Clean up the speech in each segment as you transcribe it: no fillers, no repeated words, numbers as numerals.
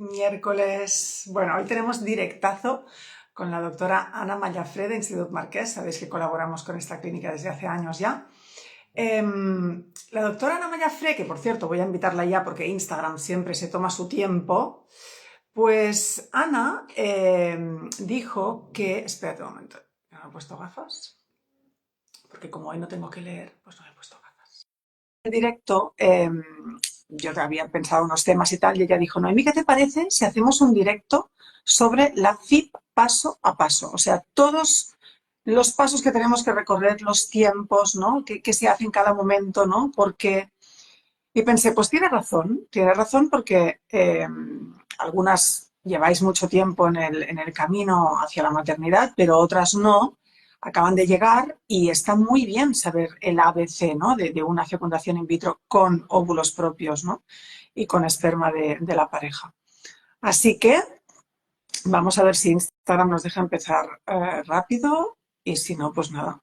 Miércoles. Bueno, hoy tenemos directazo con la doctora Ana Mallafré de Institut Marquès. Sabéis que colaboramos con esta clínica desde hace años ya. La doctora Ana Mallafré, que por cierto voy a invitarla ya porque Instagram siempre se toma su tiempo, pues Ana dijo que... Espérate un momento, ¿me he puesto gafas? Porque como hoy no tengo que leer, pues no me he puesto gafas. En directo, yo había pensado unos temas y tal, y ella dijo, Noemí, ¿qué te parece si hacemos un directo sobre la FIP paso a paso? O sea, todos los pasos que tenemos que recorrer, los tiempos, ¿no? Que se hace en cada momento, ¿no? Porque... Y pensé, pues tiene razón porque algunas lleváis mucho tiempo en el camino hacia la maternidad, pero otras no, acaban de llegar y está muy bien saber el ABC, ¿no? De una fecundación in vitro con óvulos propios, ¿no? Y con esperma de la pareja. Así que vamos a ver si Instagram nos deja empezar rápido y si no, pues nada,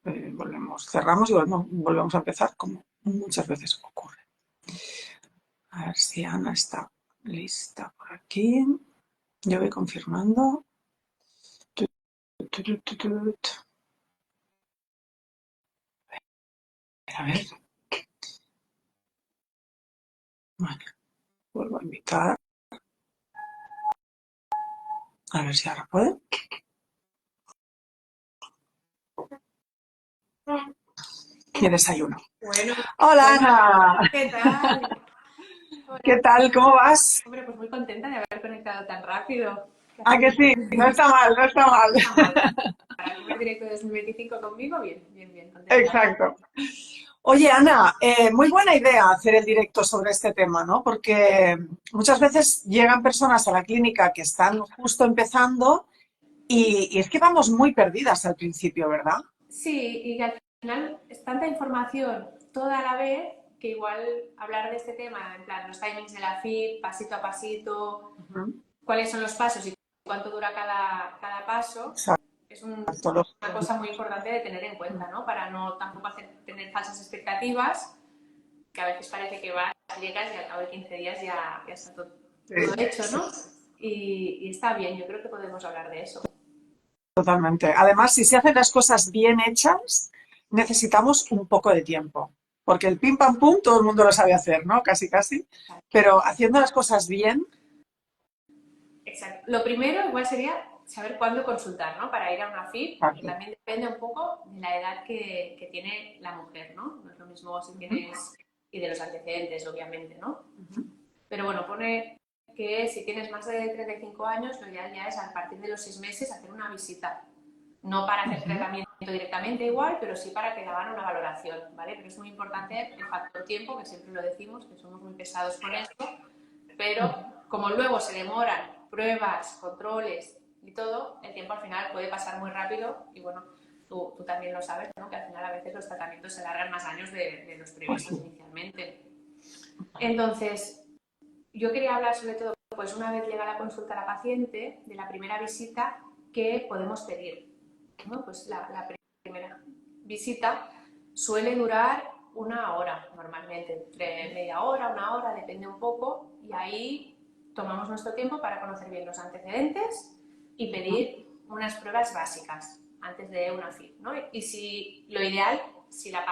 cerramos y volvemos a empezar como muchas veces ocurre. A ver si Ana está lista por aquí. Yo voy confirmando. A ver. Vale, vuelvo a invitar. A ver si ahora puede. Y desayuno. Bueno, Hola hola, Ana. ¿qué tal? ¿Qué Hola. tal? ¿Cómo vas? Hombre, pues muy contenta de haber conectado tan rápido. Que Ah, hace que sí, no está mal, no está mal. está mal. Para el primer directo de 2025 conmigo, bien, bien, bien, contenta. Exacto. Oye, Ana, muy buena idea hacer el directo sobre este tema, ¿no? Porque muchas veces llegan personas a la clínica que están justo empezando y es que vamos muy perdidas al principio, ¿verdad? Sí, y que al final es tanta información toda a la vez que igual hablar de este tema, en plan, los timings de la FIP, pasito a pasito, Ujú. cuáles son los pasos y cuánto dura cada paso, es Exacto. una cosa muy importante de tener en cuenta, ¿no? Para no tampoco tener falsas expectativas, que a veces parece que vas, llegas y al cabo de 15 días ya está todo hecho, ¿no? Y está bien, yo creo que podemos hablar de eso. Totalmente. Además, si se hacen las cosas bien hechas, necesitamos un poco de tiempo. Porque el pim pam pum todo el mundo lo sabe hacer, ¿no? Casi, casi. Pero haciendo las cosas bien, Exacto. Lo primero igual sería saber cuándo consultar, ¿no? Para ir a una FIP, que también depende un poco de la edad que tiene la mujer, ¿no? No es lo mismo si tienes, y de los antecedentes, obviamente, ¿no? Pero bueno, pone que si tienes más de 35 años, lo ideal ya es a partir de los 6 meses hacer una visita. No para hacer tratamiento directamente igual, pero sí para que le hagan una valoración, ¿vale? Pero es muy importante el factor tiempo, que siempre lo decimos, que somos muy pesados con esto, pero como luego se demoran pruebas, controles y todo, el tiempo al final puede pasar muy rápido y bueno, tú también lo sabes, ¿no? Que al final a veces los tratamientos se alargan más años de los previstos inicialmente. Entonces, yo quería hablar sobre todo, pues una vez llega la consulta a la paciente, de la primera visita que podemos pedir, ¿no? Pues la primera visita suele durar una hora normalmente, entre media hora, una hora, depende un poco, y ahí tomamos nuestro tiempo para conocer bien los antecedentes y pedir unas pruebas básicas antes de una FIP, ¿no? Y si lo ideal, si la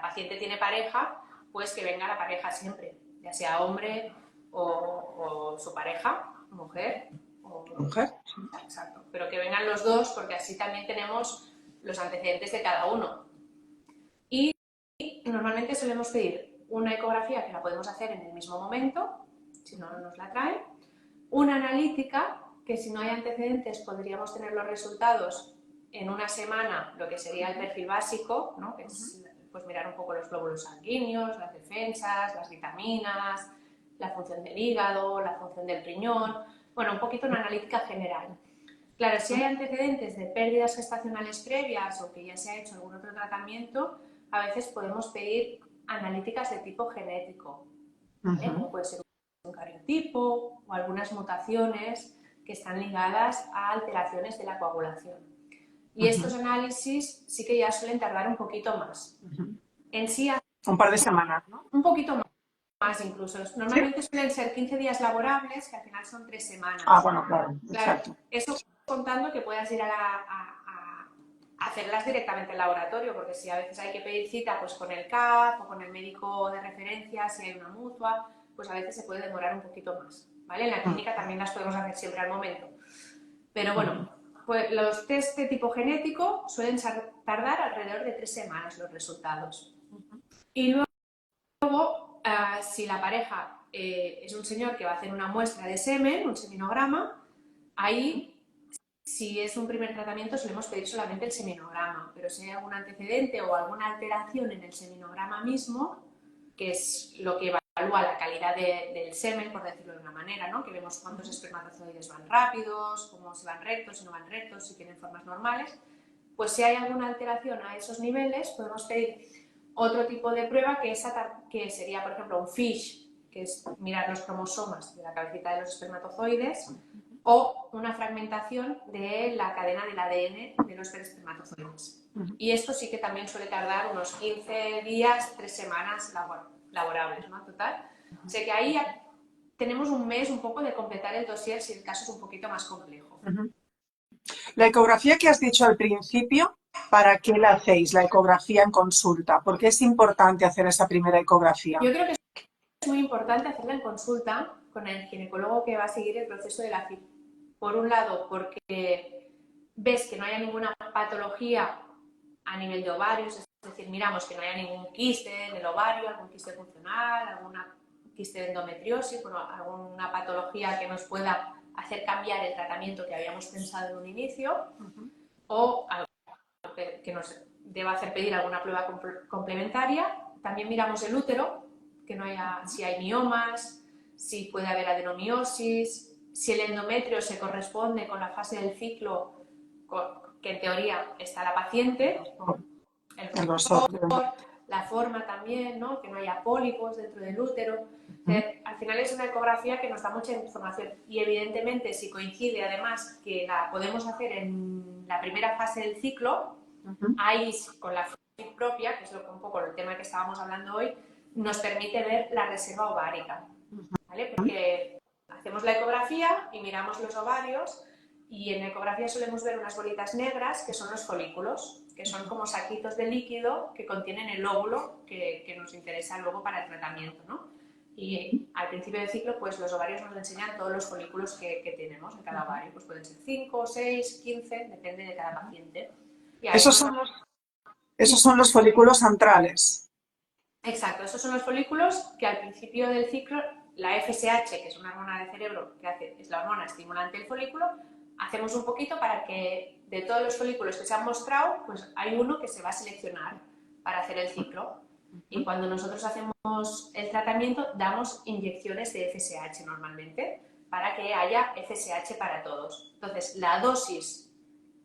paciente tiene pareja, pues que venga la pareja siempre, ya sea hombre o su pareja, mujer, o mujer. exacto, pero que vengan los dos porque así también tenemos los antecedentes de cada uno. Y normalmente solemos pedir una ecografía que la podemos hacer en el mismo momento, si no, no nos la traen, una analítica que si no hay antecedentes podríamos tener los resultados en una semana, lo que sería el perfil básico, ¿no? Que es pues mirar un poco los glóbulos sanguíneos, las defensas, las vitaminas, la función del hígado, la función del riñón, bueno, un poquito una analítica general. Claro, si hay antecedentes de pérdidas gestacionales previas o que ya se ha hecho algún otro tratamiento, a veces podemos pedir analíticas de tipo genético, ¿vale? Como puede ser un cariotipo o algunas mutaciones que están ligadas a alteraciones de la coagulación. Y estos análisis sí que ya suelen tardar un poquito más. En sí, Un par de semanas, ¿no? un poquito más incluso. Normalmente suelen ser 15 días laborables, que al final son 3 semanas. Ah, bueno, claro, exacto. Eso contando que puedas ir a hacerlas directamente en laboratorio, porque si a veces hay que pedir cita pues con el CAP o con el médico de referencia, si hay una mutua, pues a veces se puede demorar un poquito más, ¿vale? En la clínica también las podemos hacer siempre al momento. Pero bueno, pues los test de tipo genético suelen tardar alrededor de 3 semanas los resultados. Y luego, si la pareja es un señor que va a hacer una muestra de semen, un seminograma, ahí, si es un primer tratamiento, solemos pedir solamente el seminograma, pero si hay algún antecedente o alguna alteración en el seminograma mismo, que es lo que evalúa la calidad del semen, por decirlo de una manera, ¿no? Que vemos cuántos espermatozoides van rápidos, cómo si van rectos, si no van rectos, si tienen formas normales, pues si hay alguna alteración a esos niveles, podemos pedir otro tipo de prueba que sería, por ejemplo, un FISH, que es mirar los cromosomas de la cabecita de los espermatozoides, o una fragmentación de la cadena del ADN de los espermatozoides. Y esto sí que también suele tardar unos 15 días, 3 semanas laborables, ¿no? Total. O sea que ahí ya tenemos un mes un poco de completar el dossier si el caso es un poquito más complejo. La ecografía que has dicho al principio, ¿para qué la hacéis, la ecografía en consulta? ¿Por qué es importante hacer esa primera ecografía? Yo creo que es muy importante hacerla en consulta con el ginecólogo que va a seguir el proceso de la FIP. Por un lado, porque ves que no haya ninguna patología a nivel de ovarios, es decir, miramos que no haya ningún quiste en el ovario, algún quiste funcional, alguna quiste de endometriosis, bueno, alguna patología que nos pueda hacer cambiar el tratamiento que habíamos pensado en un inicio, o algo que nos deba hacer pedir alguna prueba complementaria. También miramos el útero, que no haya, si hay miomas, si puede haber adenomiosis, si el endometrio se corresponde con la fase del ciclo que en teoría está la paciente, el grosor, la forma también, ¿no? Que no haya pólipos dentro del útero. Al final es una ecografía que nos da mucha información y evidentemente si coincide además que la podemos hacer en la primera fase del ciclo, ahí con la FIP propia, que es un poco el tema que estábamos hablando hoy, nos permite ver la reserva ovárica, ¿vale? Porque hacemos la ecografía y miramos los ovarios y en la ecografía solemos ver unas bolitas negras que son los folículos, que son como saquitos de líquido que contienen el óvulo que nos interesa luego para el tratamiento, ¿no? Y al principio del ciclo, pues los ovarios nos enseñan todos los folículos que tenemos en cada ovario, pues pueden ser 5, 6, 15, depende de cada paciente. Y esos son los folículos antrales. Exacto, esos son los folículos que al principio del ciclo, la FSH, que es una hormona del cerebro que es la hormona estimulante del folículo, hacemos un poquito para que de todos los folículos que se han mostrado, pues hay uno que se va a seleccionar para hacer el ciclo. Y cuando nosotros hacemos el tratamiento, damos inyecciones de FSH normalmente para que haya FSH para todos. Entonces, la dosis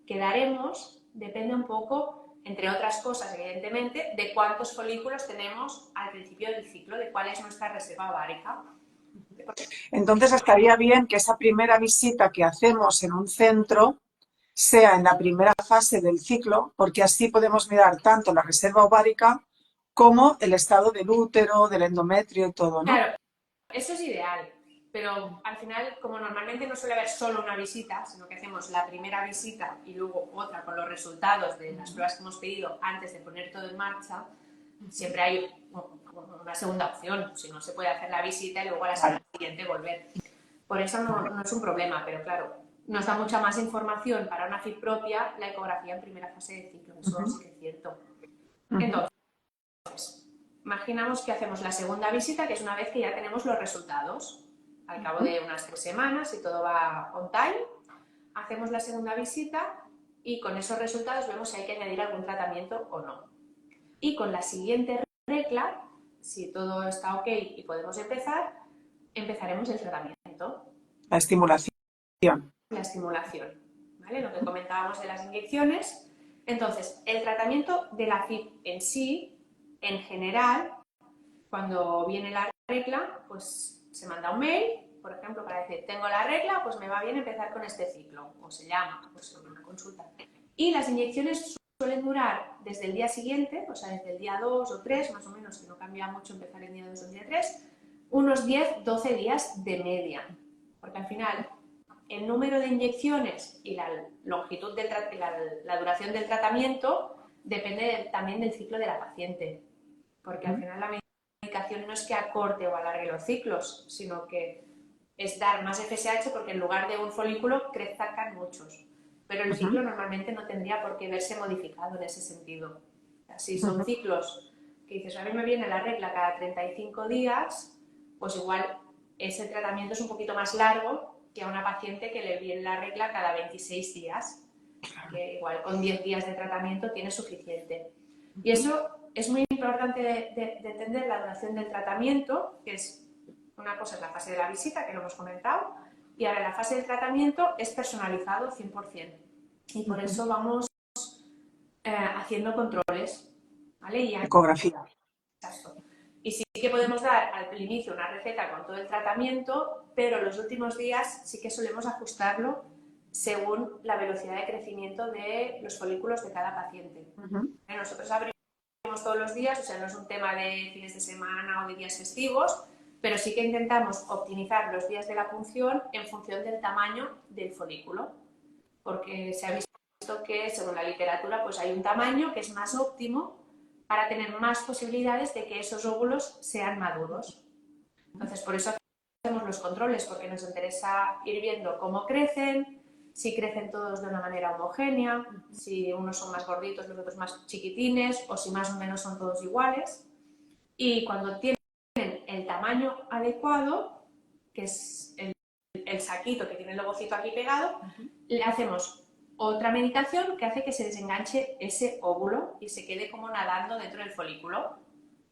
que daremos depende un poco, entre otras cosas, evidentemente, de cuántos folículos tenemos al principio del ciclo, de cuál es nuestra reserva ovárica. Entonces estaría bien que esa primera visita que hacemos en un centro sea en la primera fase del ciclo, porque así podemos mirar tanto la reserva ovárica como el estado del útero, del endometrio y todo, ¿no? Claro, eso es ideal, pero al final, como normalmente no suele haber solo una visita, sino que hacemos la primera visita y luego otra con los resultados de las pruebas que hemos pedido antes de poner todo en marcha, siempre hay una segunda opción, si no se puede hacer la visita y luego a la semana siguiente volver. Por eso no es un problema, pero claro, nos da mucha más información para una FIP propia la ecografía en primera fase de ciclo, eso sí que es cierto. Entonces, imaginamos que hacemos la segunda visita, que es una vez que ya tenemos los resultados. Al cabo de unas 3 semanas, si todo va on time, hacemos la segunda visita y con esos resultados vemos si hay que añadir algún tratamiento o no. Y con la siguiente regla, si todo está ok y podemos empezar, empezaremos el tratamiento. La estimulación. La estimulación, ¿vale? Lo que comentábamos de las inyecciones. Entonces, el tratamiento de la FIP en sí, en general, cuando viene la regla, pues se manda un mail, por ejemplo, para decir, tengo la regla, pues me va bien empezar con este ciclo, o se llama, pues una consulta. Y las inyecciones suelen durar desde el día siguiente, o sea, desde el día 2 o 3, más o menos, que no cambia mucho empezar el día 2 o el día 3, unos 10-12 días de media, porque al final el número de inyecciones y la longitud la duración del tratamiento depende también del ciclo de la paciente, porque al final la medicación no es que acorte o alargue los ciclos, sino que es dar más FSH porque en lugar de un folículo crezcan muchos, pero el ciclo normalmente no tendría por qué verse modificado en ese sentido. Si son ciclos que dices, a mí me viene la regla cada 35 días, pues igual ese tratamiento es un poquito más largo que a una paciente que le viene la regla cada 26 días, que igual con 10 días de tratamiento tiene suficiente. Y eso es muy importante de entender la duración del tratamiento, que es una cosa es la fase de la visita, que lo hemos comentado, y ahora la fase del tratamiento es personalizado 100%. Y por eso vamos haciendo controles, ¿vale? Y Ecografía. exacto. Y sí que podemos dar al inicio una receta con todo el tratamiento, pero los últimos días sí que solemos ajustarlo según la velocidad de crecimiento de los folículos de cada paciente. Nosotros abrimos todos los días, o sea, no es un tema de fines de semana o de días festivos, pero sí que intentamos optimizar los días de la punción en función del tamaño del folículo, porque se ha visto que según la literatura pues hay un tamaño que es más óptimo para tener más posibilidades de que esos óvulos sean maduros. Entonces, por eso hacemos los controles, porque nos interesa ir viendo cómo crecen, si crecen todos de una manera homogénea, si unos son más gorditos, los otros más chiquitines, o si más o menos son todos iguales. Y cuando tienen el tamaño adecuado, que es el saquito que tiene el logocito aquí pegado, le hacemos otra medicación que hace que se desenganche ese óvulo y se quede como nadando dentro del folículo.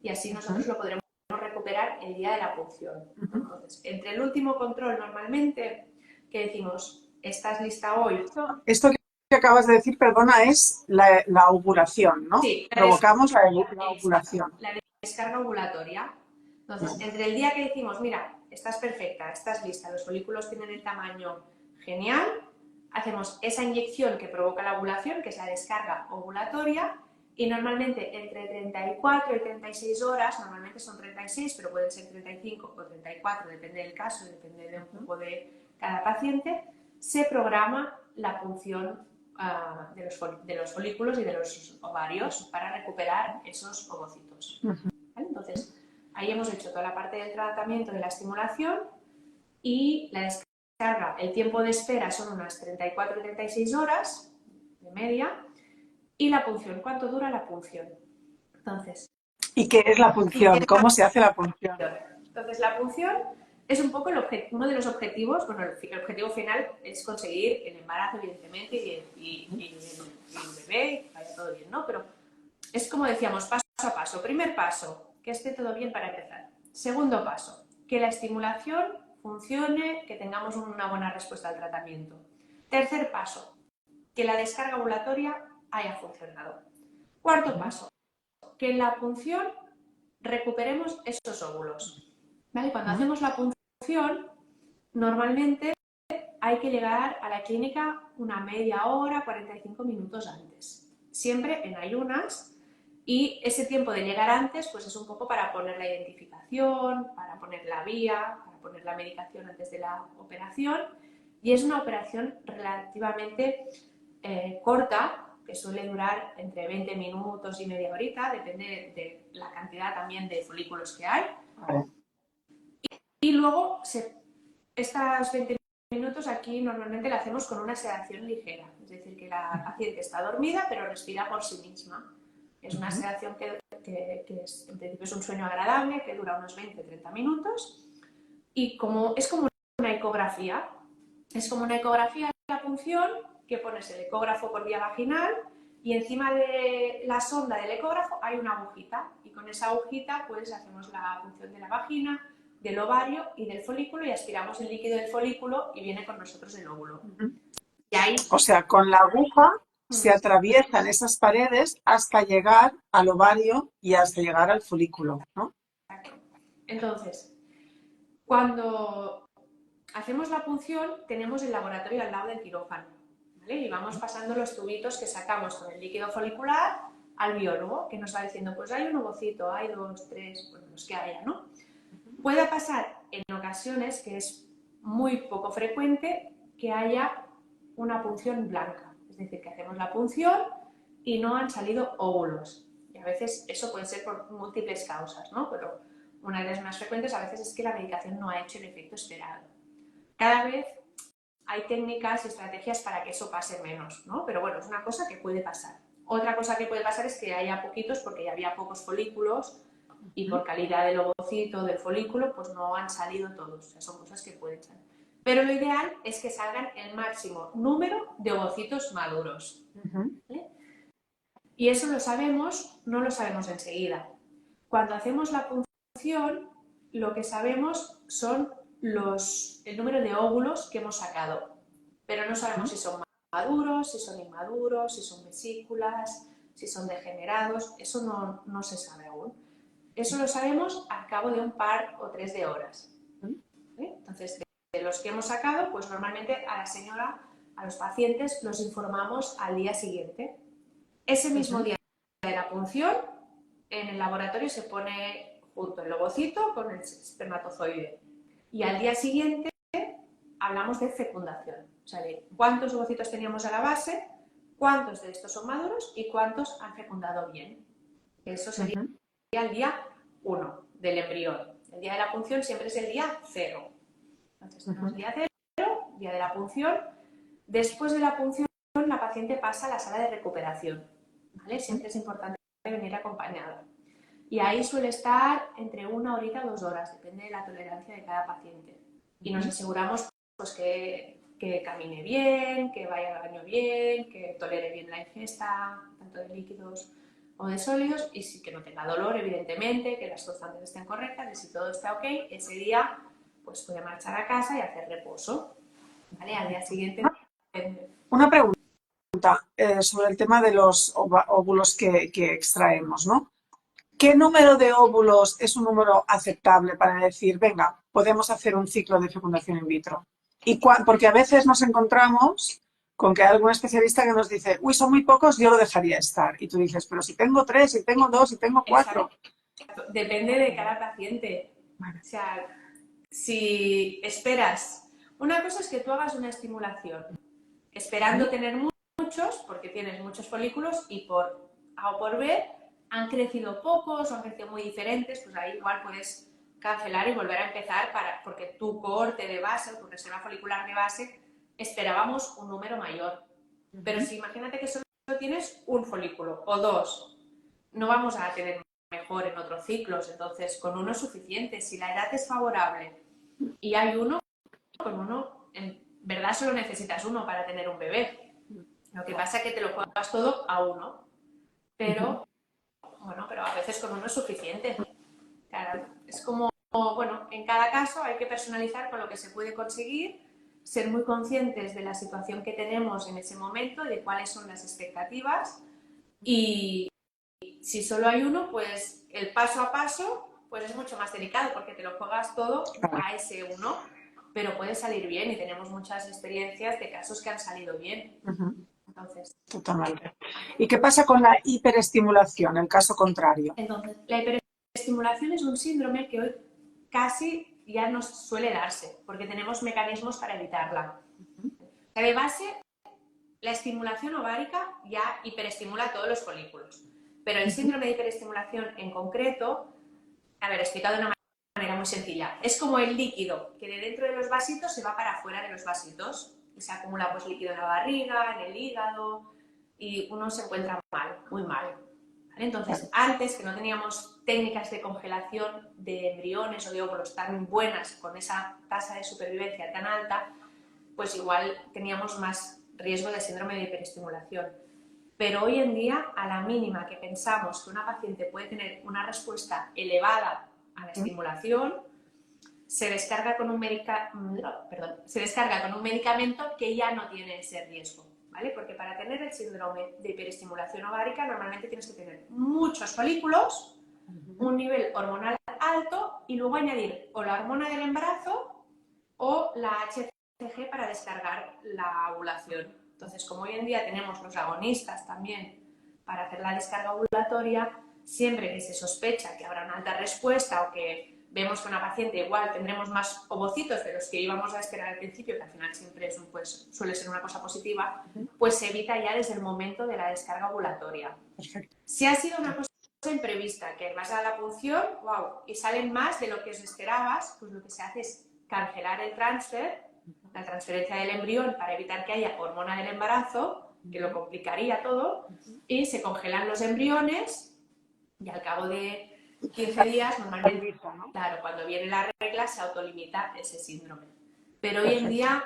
Y así nosotros lo podremos recuperar el día de la punción. Entonces, entre el último control normalmente, que decimos, ¿estás lista hoy? Esto que acabas de decir, perdona, es la ovulación, ¿no? Sí, Provocamos la ovulación. La descarga ovulatoria. Entonces, entre el día que decimos, mira, estás perfecta, estás lista, los folículos tienen el tamaño genial, hacemos esa inyección que provoca la ovulación, que es la descarga ovulatoria, y normalmente entre 34 y 36 horas, normalmente son 36, pero pueden ser 35 o 34, depende del caso, depende de un poco de cada paciente, se programa la punción de los folículos y de los ovarios para recuperar esos ovocitos. ¿Vale? Entonces, ahí hemos hecho toda la parte del tratamiento de la estimulación y la descarga. El tiempo de espera son unas 34 y 36 horas de media. Y la punción, ¿cuánto dura la punción? Entonces, ¿y qué es la punción? ¿Cómo se hace la punción? Entonces, la punción es un poco uno de los objetivos, bueno, el objetivo final es conseguir el embarazo, evidentemente, y el bebé, y que vaya todo bien, ¿no? Pero es como decíamos, paso a paso. Primer paso, que esté todo bien para empezar. Segundo paso, que la estimulación funcione, que tengamos una buena respuesta al tratamiento. Tercer paso, que la descarga ovulatoria haya funcionado. Cuarto paso, que en la punción recuperemos esos óvulos. ¿Vale? Cuando hacemos la punción, normalmente hay que llegar a la clínica una media hora, 45 minutos antes. Siempre en ayunas, y ese tiempo de llegar antes pues es un poco para poner la identificación, para poner la vía, para poner la medicación antes de la operación, y es una operación relativamente corta, que suele durar entre 20 minutos y media horita, depende de la cantidad también de folículos que hay. Y luego, estas 20 minutos aquí normalmente la hacemos con una sedación ligera, es decir, que la paciente está dormida pero respira por sí misma. Es una sedación que es, en principio es un sueño agradable, que dura unos 20-30 minutos, y es como una ecografía. Es como una ecografía de la punción, que pones el ecógrafo por vía vaginal y encima de la sonda del ecógrafo hay una agujita, y con esa agujita pues hacemos la punción de la vagina, del ovario y del folículo, y aspiramos el líquido del folículo y viene con nosotros el óvulo. Y ahí, o sea, con la aguja se atraviesan esas paredes hasta llegar al ovario y hasta llegar al folículo, ¿no? Entonces, cuando hacemos la punción, tenemos el laboratorio al lado del quirófano, ¿vale? Y vamos pasando los tubitos que sacamos con el líquido folicular al biólogo, que nos va diciendo, pues hay un ovocito, hay 2, 3, pues los que haya, ¿no? Puede pasar en ocasiones, que es muy poco frecuente, que haya una punción blanca. Es decir, que hacemos la punción y no han salido óvulos. Y a veces eso puede ser por múltiples causas, ¿no? Pero una de las más frecuentes a veces es que la medicación no ha hecho el efecto esperado. Cada vez hay técnicas y estrategias para que eso pase menos, ¿no? Pero bueno, es una cosa que puede pasar. Otra cosa que puede pasar es que haya poquitos, porque ya había pocos folículos y por calidad del ovocito, del folículo, pues no han salido todos. O sea, son cosas que pueden salir. Pero lo ideal es que salgan el máximo número de ovocitos maduros. ¿Vale? Y eso lo sabemos, no lo sabemos enseguida. Cuando hacemos la punción, lo que sabemos son el número de óvulos que hemos sacado. Pero no sabemos si son maduros, si son inmaduros, si son vesículas, si son degenerados. Eso no se sabe aún. Eso lo sabemos al cabo de un par o 3 de horas. ¿Vale? Entonces, de los que hemos sacado, pues normalmente a la señora, a los pacientes, los informamos al día siguiente. Ese mismo día de la punción, en el laboratorio se pone junto el ovocito con el espermatozoide. Y al día siguiente hablamos de fecundación. O sea, de cuántos ovocitos teníamos a la base, cuántos de estos son maduros y cuántos han fecundado bien. Eso sería el día 1 del embrión. El día de la punción siempre es el día 0. Entonces tenemos día 0, día de la punción. Después de la punción, la paciente pasa a la sala de recuperación. ¿Vale? Siempre es importante venir acompañada. Y ahí suele estar entre 1 horita o 2 horas, depende de la tolerancia de cada paciente. Y nos aseguramos pues, que camine bien, que vaya al baño bien, que tolere bien la ingesta, tanto de líquidos o de sólidos, y sí que no tenga dolor, evidentemente, que las constantes estén correctas, y si todo está ok, ese día pues puede marchar a casa y hacer reposo. ¿Vale? Al día siguiente... Una pregunta sobre el tema de los óvulos que extraemos, ¿no? ¿Qué número de óvulos es un número aceptable para decir, venga, podemos hacer un ciclo de fecundación in vitro? Porque a veces nos encontramos con que hay algún especialista que nos dice, uy, son muy pocos, yo lo dejaría estar. Y tú dices, pero si tengo 3, si tengo 2, si tengo 4. Exacto. Depende de cada paciente. Vale. O sea, si esperas, una cosa es que tú hagas una estimulación, esperando tener muchos, porque tienes muchos folículos y por A o por B han crecido pocos o han crecido muy diferentes, pues ahí igual puedes cancelar y volver a empezar porque tu cohorte de base o tu reserva folicular de base esperábamos un número mayor. Pero si imagínate que solo tienes un folículo o 2, no vamos a tener mejor en otros ciclos, entonces con uno es suficiente. Si la edad es favorable y hay uno, con uno en verdad solo necesitas uno para tener un bebé. Lo que pasa es que te lo juegas todo a uno, pero bueno, pero a veces con uno es suficiente. Claro, es como, bueno, en cada caso hay que personalizar con lo que se puede conseguir, ser muy conscientes de la situación que tenemos en ese momento, de cuáles son las expectativas, y si solo hay uno, pues el paso a paso pues es mucho más delicado porque te lo juegas todo a ese uno, pero puede salir bien y tenemos muchas experiencias de casos que han salido bien. Entonces, totalmente. ¿Y qué pasa con la hiperestimulación, el caso contrario? Entonces, la hiperestimulación es un síndrome que hoy casi ya no suele darse porque tenemos mecanismos para evitarla. O sea, de base, la estimulación ovárica ya hiperestimula todos los folículos, pero el síndrome de hiperestimulación en concreto, a ver, explicado de una manera muy sencilla, es como el líquido que de dentro de los vasitos se va para afuera de los vasitos y se acumula pues líquido en la barriga, en el hígado, y uno se encuentra mal, muy mal. ¿Vale? Entonces, antes que no teníamos técnicas de congelación de embriones o de óvulos tan buenas, con esa tasa de supervivencia tan alta, pues igual teníamos más riesgo de síndrome de hiperestimulación. Pero hoy en día, a la mínima que pensamos que una paciente puede tener una respuesta elevada a la estimulación, se descarga con un medicamento que ya no tiene ese riesgo, ¿vale? Porque para tener el síndrome de hiperestimulación ovárica normalmente tienes que tener muchos folículos, un nivel hormonal alto y luego añadir o la hormona del embarazo o la HCG para descargar la ovulación. Entonces, como hoy en día tenemos los agonistas también para hacer la descarga ovulatoria, siempre que se sospecha que habrá una alta respuesta o que vemos que una paciente igual tendremos más ovocitos de los que íbamos a esperar al principio, que al final siempre es pues, suele ser una cosa positiva, pues se evita ya desde el momento de la descarga ovulatoria. Perfecto. Si ha sido una cosa imprevista, que vas a la punción, wow, y salen más de lo que os esperabas, pues lo que se hace es cancelar el transfer, la transferencia del embrión, para evitar que haya hormona del embarazo, que lo complicaría todo, y se congelan los embriones y al cabo de 15 días, normalmente, claro, cuando viene la regla se autolimita ese síndrome. Pero hoy en día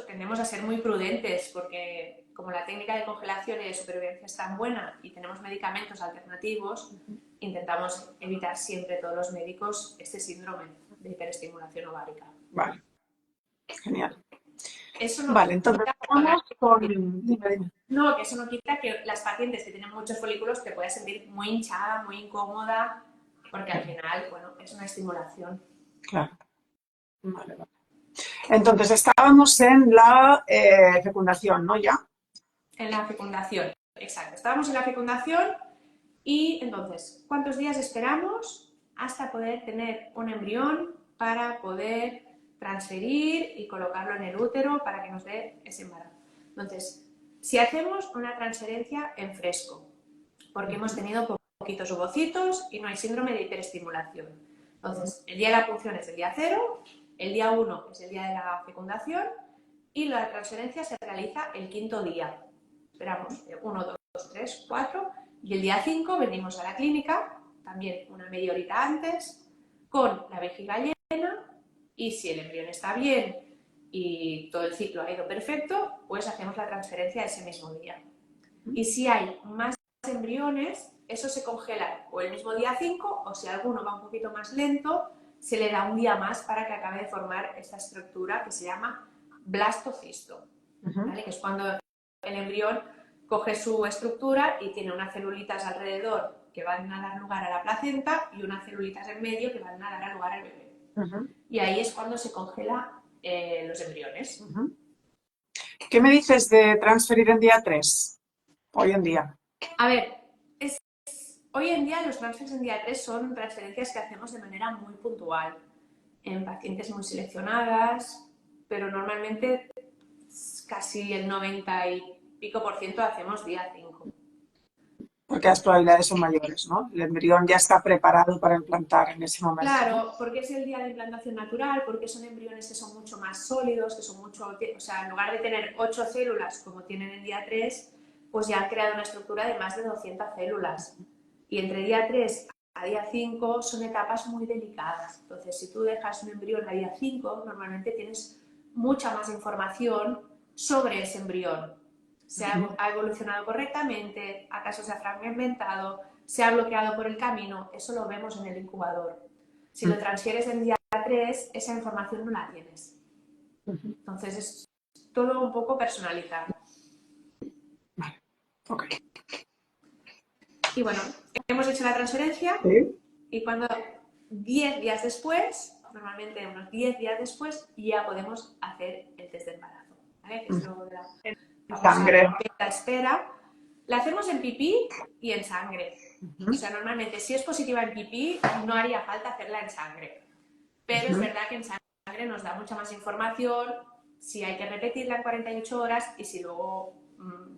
tendemos a ser muy prudentes porque como la técnica de congelación y de supervivencia es tan buena y tenemos medicamentos alternativos, intentamos evitar siempre todos los médicos este síndrome de hiperestimulación ovárica. Vale, genial. Eso no vale, entonces vamos con... No, que eso no quita que las pacientes que tienen muchos folículos te puedas sentir muy hinchada, muy incómoda, porque al final, bueno, es una estimulación. Claro. Vale, vale. Entonces estábamos en la fecundación, ¿no? ¿Ya? En la fecundación, exacto. Estábamos en la fecundación y entonces, ¿cuántos días esperamos hasta poder tener un embrión para poder transferir y colocarlo en el útero para que nos dé ese embarazo? Entonces, si hacemos una transferencia en fresco, porque hemos tenido poquitos ovocitos y no hay síndrome de hiperestimulación. Entonces, el día de la punción es el día 0, el día 1 es el día de la fecundación y la transferencia se realiza el 5.º día. Esperamos 1, 2, 3, 4 y el día 5 venimos a la clínica, también una media horita antes, con la vejiga llena y si el embrión está bien y todo el ciclo ha ido perfecto, pues hacemos la transferencia ese mismo día. Y si hay más embriones, eso se congela o el mismo día 5 o si alguno va un poquito más lento, se le da un día más para que acabe de formar esta estructura que se llama blastocisto, ¿vale? Que es cuando el embrión coge su estructura y tiene unas celulitas alrededor que van a dar lugar a la placenta y unas celulitas en medio que van a dar lugar al bebé. Y ahí es cuando se congela los embriones. ¿Qué me dices de transferir en día 3? Hoy en día. A ver, hoy en día los transfers en día 3 son transferencias que hacemos de manera muy puntual, en pacientes muy seleccionadas, pero normalmente casi el 90 y pico % hacemos día 5. Porque las probabilidades son mayores, ¿no? El embrión ya está preparado para implantar en ese momento. Claro, porque es el día de implantación natural, porque son embriones que son mucho más sólidos, que son mucho, o sea, en lugar de tener 8 células como tienen en día 3, pues ya han creado una estructura de más de 200 células. Y entre día 3 a día 5 son etapas muy delicadas. Entonces, si tú dejas un embrión a día 5, normalmente tienes mucha más información sobre ese embrión. ¿Se ha evolucionado correctamente? ¿Acaso se ha fragmentado? ¿Se ha bloqueado por el camino? Eso lo vemos en el incubador. Si lo transfieres en día 3, esa información no la tienes. Entonces es todo un poco personalizado. Vale, ok. Y bueno, hemos hecho la transferencia y cuando 10 días después, normalmente unos 10 días después, ya podemos hacer el test de embarazo. ¿Vale? Que es lo de la sangre. Espera. La hacemos en pipí y en sangre. O sea, normalmente si es positiva en pipí, no haría falta hacerla en sangre. Pero es verdad que en sangre nos da mucha más información, si hay que repetirla en 48 horas y si luego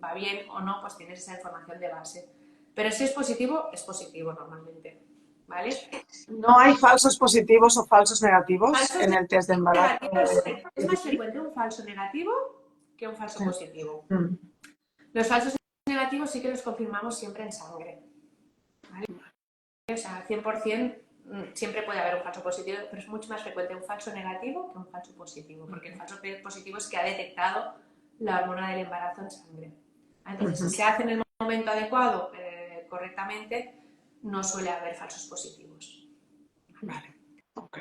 va bien o no, pues tienes esa información de base. Pero si es positivo normalmente. ¿Vale? ¿No hay falsos positivos o falsos negativos en el test de embarazo? Es más frecuente un falso negativo que un falso positivo. Los falsos negativos sí que los confirmamos siempre en sangre. ¿Vale? O sea, 100% siempre puede haber un falso positivo, pero es mucho más frecuente un falso negativo que un falso positivo, porque el falso positivo es que ha detectado la hormona del embarazo en sangre. Entonces, si se hace en el momento adecuado, correctamente, no suele haber falsos positivos. Vale, ok.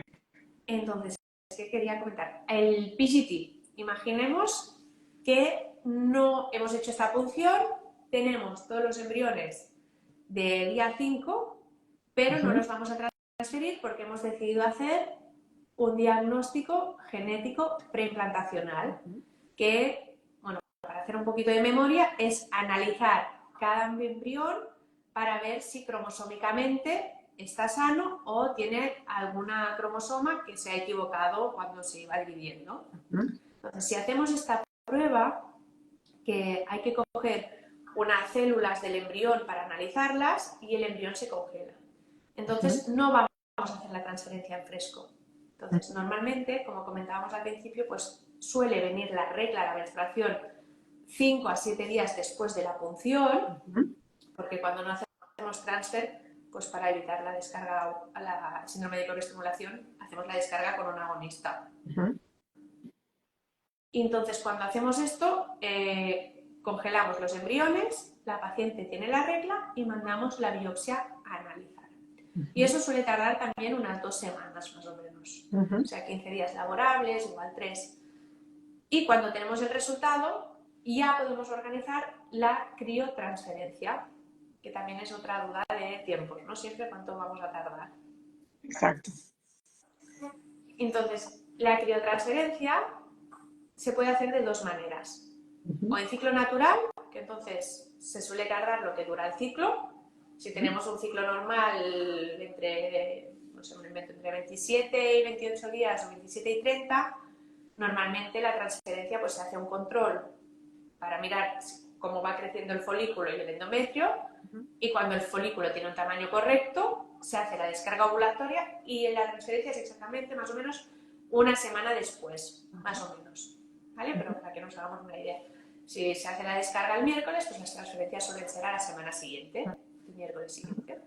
Entonces, ¿qué quería comentar? El PGT. Imaginemos que no hemos hecho esta punción, tenemos todos los embriones del día 5, pero no los vamos a transferir porque hemos decidido hacer un diagnóstico genético preimplantacional, que, bueno, para hacer un poquito de memoria, es analizar cada embrión para ver si cromosómicamente está sano o tiene alguna cromosoma que se ha equivocado cuando se iba dividiendo. Entonces, si hacemos esta prueba, que hay que coger unas células del embrión para analizarlas y el embrión se congela. Entonces, no vamos a hacer la transferencia en fresco. Entonces, normalmente, como comentábamos al principio, pues suele venir la regla, la menstruación, 5 a 7 días después de la punción, porque cuando no hacemos transfer, pues para evitar la descarga a la síndrome de hiperestimulación, hacemos la descarga con un agonista. Y entonces, cuando hacemos esto, congelamos los embriones, la paciente tiene la regla y mandamos la biopsia a analizar. Y eso suele tardar también unas 2 semanas más o menos. O sea, 15 días laborables, igual 3. Y cuando tenemos el resultado, ya podemos organizar la criotransferencia, que también es otra duda de tiempos, ¿no? Siempre cuánto vamos a tardar. Exacto. Entonces, la criotransferencia se puede hacer de 2 maneras. O en ciclo natural, que entonces se suele tardar lo que dura el ciclo. Si tenemos un ciclo normal entre, no sé, entre 27 y 28 días o 27 y 30, normalmente la transferencia pues se hace un control para mirar cómo va creciendo el folículo y el endometrio, y cuando el folículo tiene un tamaño correcto, se hace la descarga ovulatoria y la transferencia es exactamente más o menos una semana después, más o menos, ¿vale? Pero para que nos hagamos una idea. Si se hace la descarga el miércoles, pues las transferencias suelen ser a la semana siguiente, el miércoles siguiente.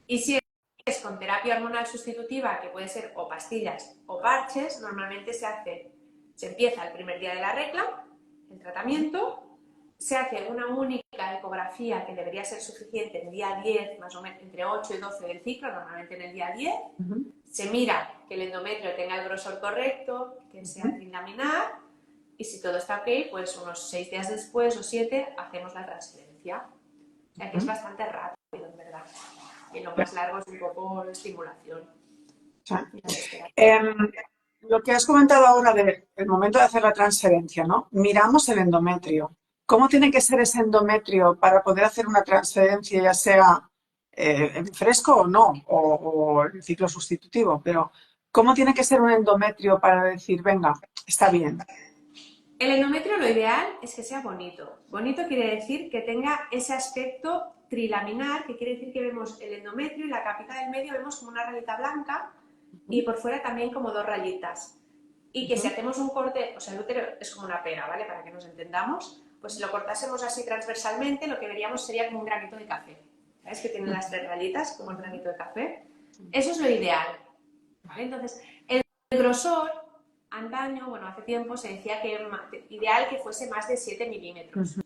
Y si es con terapia hormonal sustitutiva, que puede ser o pastillas o parches, normalmente se empieza el primer día de la regla, el tratamiento, se hace una única ecografía que debería ser suficiente en el día 10, más o menos entre 8 y 12 del ciclo, normalmente en el día 10, se mira que el endometrio tenga el grosor correcto, que sea trilaminar, y si todo está ok, pues unos 6 días después o 7 hacemos la transferencia. O sea que es bastante rápido, en verdad. Y lo más largo es un poco la estimulación. Lo que has comentado ahora del momento de hacer la transferencia, ¿no? Miramos el endometrio. ¿Cómo tiene que ser ese endometrio para poder hacer una transferencia, ya sea en fresco o no, o en ciclo sustitutivo? Pero, ¿cómo tiene que ser un endometrio para decir, venga, está bien? El endometrio lo ideal es que sea bonito. Bonito quiere decir que tenga ese aspecto trilaminar, que quiere decir que vemos el endometrio y la capita del medio vemos como una rayita blanca y por fuera también como 2 rayitas. Y que si hacemos un corte, o sea, el útero es como una pera, ¿vale? Para que nos entendamos, pues si lo cortásemos así transversalmente, lo que veríamos sería como un granito de café. ¿Sabes? Que tiene las 3 rayitas, como el granito de café. Eso es lo ideal, ¿vale? Entonces, el grosor, antaño, bueno, hace tiempo se decía que ideal que fuese más de 7 milímetros.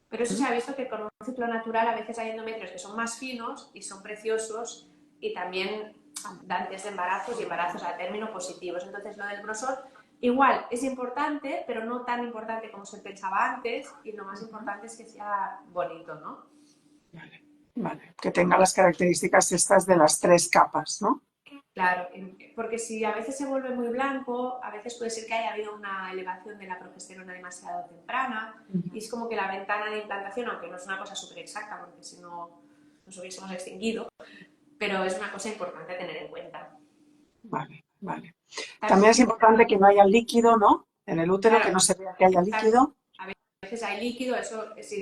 Pero eso se ha visto que con un ciclo natural a veces hay endometrios que son más finos y son preciosos y también abundantes de embarazos y embarazos a término positivos. Entonces, lo del grosor igual es importante, pero no tan importante como se pensaba antes, y lo más importante es que sea bonito, ¿no? Vale. Que tenga las características estas de las 3 capas, ¿no? Claro, porque si a veces se vuelve muy blanco, a veces puede ser que haya habido una elevación de la progesterona demasiado temprana, y es como que la ventana de implantación, aunque no es una cosa súper exacta, porque si no nos hubiésemos extinguido, pero es una cosa importante a tener en cuenta. Vale, vale. También es importante que no haya líquido, ¿no? En el útero, claro, que no se vea que haya líquido. A veces hay líquido, eso es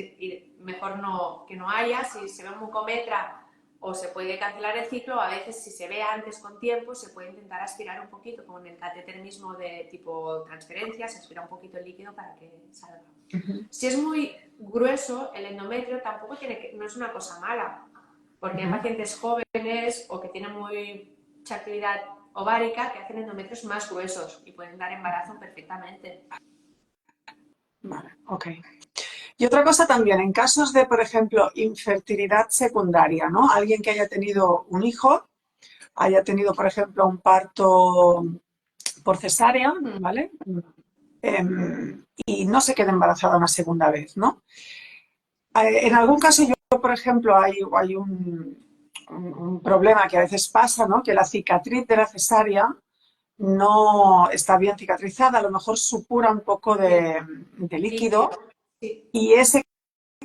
mejor no, que no haya. Si se ve un mucometra o se puede cancelar el ciclo, a veces si se ve antes con tiempo se puede intentar aspirar un poquito, como en el catéter mismo de tipo transferencia, se aspira un poquito el líquido para que salga. Si es muy grueso, el endometrio tampoco no es una cosa mala, porque hay pacientes jóvenes o que tienen mucha actividad ovárica que hacen endometrios más gruesos y pueden dar embarazo perfectamente. Vale, ok. Y otra cosa también, en casos de, por ejemplo, infertilidad secundaria, ¿no? Alguien que haya tenido un hijo, haya tenido, por ejemplo, un parto por cesárea, ¿vale? Y no se quede embarazada una segunda vez, ¿no? En algún caso yo, por ejemplo, hay un problema que a veces pasa, ¿no? Que la cicatriz de la cesárea no está bien cicatrizada, a lo mejor supura un poco de líquido, y ese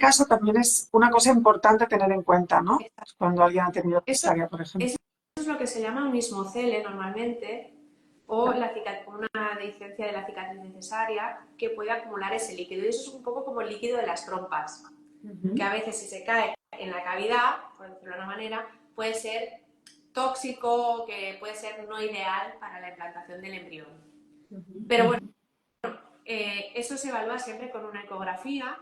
caso también es una cosa importante tener en cuenta, ¿no? Cuando alguien ha tenido cesárea, por ejemplo. Eso es lo que se llama un ismocele normalmente, o una dehiscencia de la cicatriz necesaria que puede acumular ese líquido. Y eso es un poco como el líquido de las trompas, que a veces si se cae en la cavidad, por decirlo de una manera, puede ser tóxico, que puede ser no ideal para la implantación del embrión. Pero bueno, eso se evalúa siempre con una ecografía.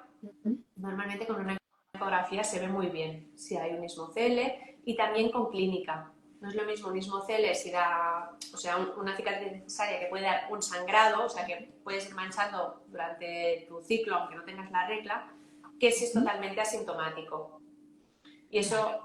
Normalmente con una ecografía se ve muy bien si hay un ismocele, y también con clínica. No es lo mismo un ismocele si da, o sea, una cicatriz necesaria que puede dar un sangrado, o sea, que puedes ir manchando durante tu ciclo aunque no tengas la regla, que si es totalmente asintomático. Y eso,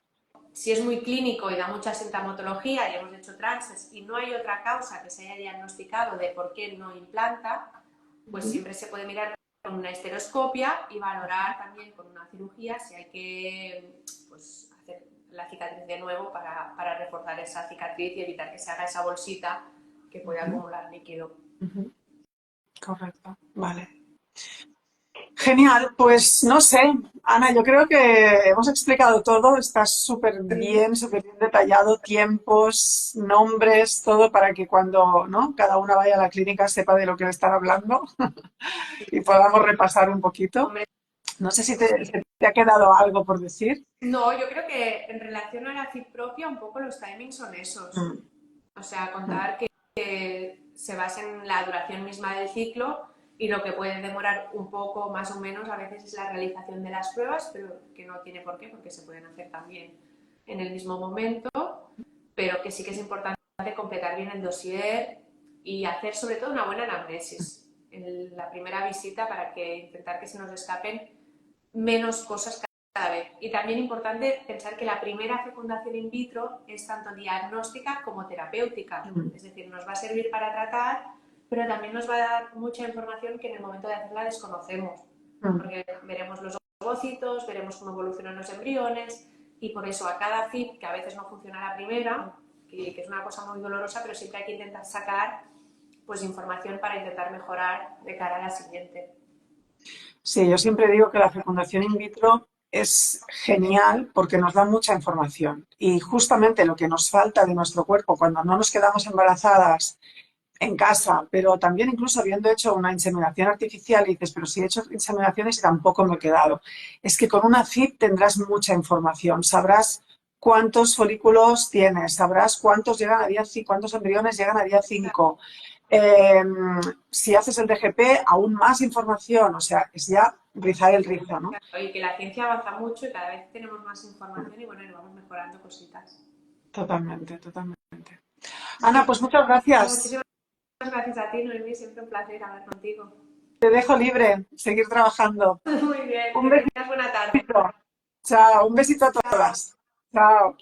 si es muy clínico y da mucha sintomatología y hemos hecho trances y no hay otra causa que se haya diagnosticado de por qué no implanta, pues siempre se puede mirar con una esteroscopia y valorar también con una cirugía si hay que, pues, hacer la cicatriz de nuevo para reforzar esa cicatriz y evitar que se haga esa bolsita que puede acumular líquido. Correcto, vale. Genial, pues no sé, Ana, yo creo que hemos explicado todo, está súper bien detallado, tiempos, nombres, todo para que cuando, ¿no?, cada una vaya a la clínica sepa de lo que le están hablando y podamos repasar un poquito. Hombre, No sé si te ha quedado algo por decir. no, yo creo que en relación a la FIP propia un poco los timings son esos. O sea, contar que se basa en la duración misma del ciclo, y lo que puede demorar un poco más o menos a veces es la realización de las pruebas, pero que no tiene por qué, porque se pueden hacer también en el mismo momento, pero que sí que es importante completar bien el dossier y hacer sobre todo una buena anamnesis en la primera visita para intentar que se nos escapen menos cosas cada vez. Y también importante pensar que la primera fecundación in vitro es tanto diagnóstica como terapéutica, es decir, nos va a servir para tratar, pero también nos va a dar mucha información que en el momento de hacerla desconocemos, porque veremos los ovocitos, veremos cómo evolucionan los embriones, y por eso a cada FIP, que a veces no funciona la primera, que es una cosa muy dolorosa, pero siempre hay que intentar sacar pues información para intentar mejorar de cara a la siguiente. Sí, yo siempre digo que la fecundación in vitro es genial porque nos da mucha información y justamente lo que nos falta de nuestro cuerpo cuando no nos quedamos embarazadas en casa, pero también incluso habiendo hecho una inseminación artificial y dices, pero si he hecho inseminaciones y tampoco me he quedado, es que con una FIP tendrás mucha información, sabrás cuántos folículos tienes, sabrás cuántos llegan a día 5, cuántos embriones llegan a día 5. Si haces el DGP, aún más información, o sea, es ya rizar el rizo, ¿no? Y que la ciencia avanza mucho y cada vez tenemos más información y bueno, y vamos mejorando cositas. Totalmente, totalmente. Ana, pues muchas gracias. Muchísimas gracias a ti, Noemí, siempre un placer hablar contigo. Te dejo libre, seguir trabajando. Muy bien, Un que tengas buena tarde. besito. Chao, un besito a todas. Chao.